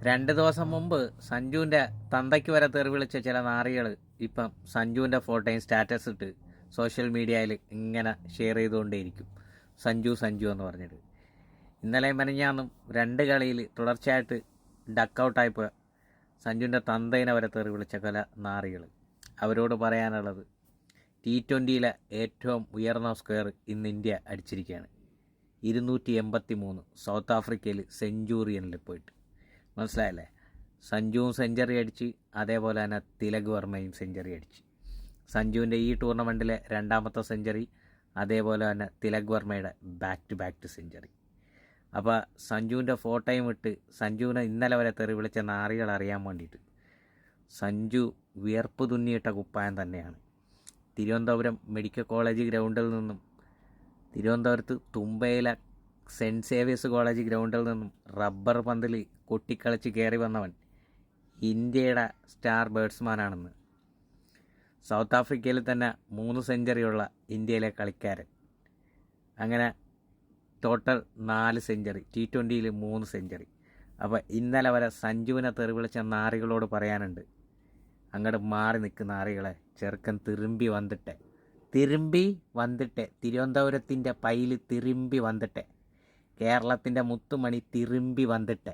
രണ്ട് ദിവസം മുമ്പ് സഞ്ജുവിൻ്റെ തന്തയ്ക്ക് വരെ തെറി വിളിച്ച ചില നാറികൾ ഇപ്പം സഞ്ജുവിൻ്റെ ഫോട്ടോയും സ്റ്റാറ്റസ് ഇട്ട് സോഷ്യൽ മീഡിയയിൽ ഇങ്ങനെ ഷെയർ ചെയ്തുകൊണ്ടേയിരിക്കും. സഞ്ജു സഞ്ജു എന്ന് പറഞ്ഞിട്ട് ഇന്നലെ മെനഞ്ഞാന്നും രണ്ട് കളിയിൽ തുടർച്ചയായിട്ട് ഡക്കൗട്ടായിപ്പോൾ സഞ്ജുവിൻ്റെ തന്തയിനെ വരെ തെറി വിളിച്ച കല നാറികൾ. അവരോട് പറയാനുള്ളത്, T20 ഏറ്റവും ഉയർന്ന സ്ക്വയർ ഇന്ന് ഇന്ത്യ അടിച്ചിരിക്കുകയാണ്. 283 സൗത്ത് ആഫ്രിക്കയിൽ സെഞ്ചുറിയനിൽ പോയിട്ട്. മനസ്സിലായല്ലേ? സഞ്ജുവും സെഞ്ചുറി അടിച്ച്, അതേപോലെ തന്നെ തിലക് വർമ്മയും സെഞ്ചുറി അടിച്ച്. സഞ്ജുവിൻ്റെ ഈ ടൂർണമെൻറ്റിലെ രണ്ടാമത്തെ സെഞ്ചുറി, അതേപോലെ തന്നെ തിലക് വർമ്മയുടെ ബാക്ക് ടു ബാക്ക് സെഞ്ചുറി. അപ്പോൾ സഞ്ജുവിൻ്റെ ഫോട്ടോയും ഇട്ട് സഞ്ജുവിനെ ഇന്നലെ വരെ തെറി വിളിച്ച നാറികൾ അറിയാൻ വേണ്ടിയിട്ട്, സഞ്ജു വിയർപ്പ് തുന്നിയിട്ട കുപ്പായം തന്നെയാണ്. തിരുവനന്തപുരം മെഡിക്കൽ കോളേജ് ഗ്രൗണ്ടിൽ നിന്നും, തിരുവനന്തപുരത്ത് തുമ്പയിലെ സെൻറ്റ് സേവിയേഴ്സ് കോളേജ് ഗ്രൗണ്ടിൽ നിന്നും റബ്ബർ പന്തിൽ കൊട്ടിക്കളിച്ച് കയറി വന്നവൻ ഇന്ത്യയുടെ സ്റ്റാർ ബാറ്റ്സ്മാനാണെന്ന്. സൗത്ത് ആഫ്രിക്കയിൽ തന്നെ 3 സെഞ്ചുറിയുള്ള ഇന്ത്യയിലെ കളിക്കാരൻ. അങ്ങനെ ടോട്ടൽ 4 സെഞ്ചുറി, T20 3 സെഞ്ചുറി. അപ്പോൾ ഇന്നലെ വരെ സഞ്ജുവിനെ തെറി വിളിച്ച നാറികളോട് പറയാനുണ്ട്, അങ്ങോട്ട് മാറി നിൽക്കുന്ന നാറികളെ. ചെറുക്കൻ തിരുമ്പി വന്നിട്ടെ തിരുവനന്തപുരത്തിൻ്റെ പൈല് തിരുമ്പി വന്നിട്ടെ, കേരളത്തിൻ്റെ മുത്തുമണി തിരുമ്പി വന്നിട്ടെ.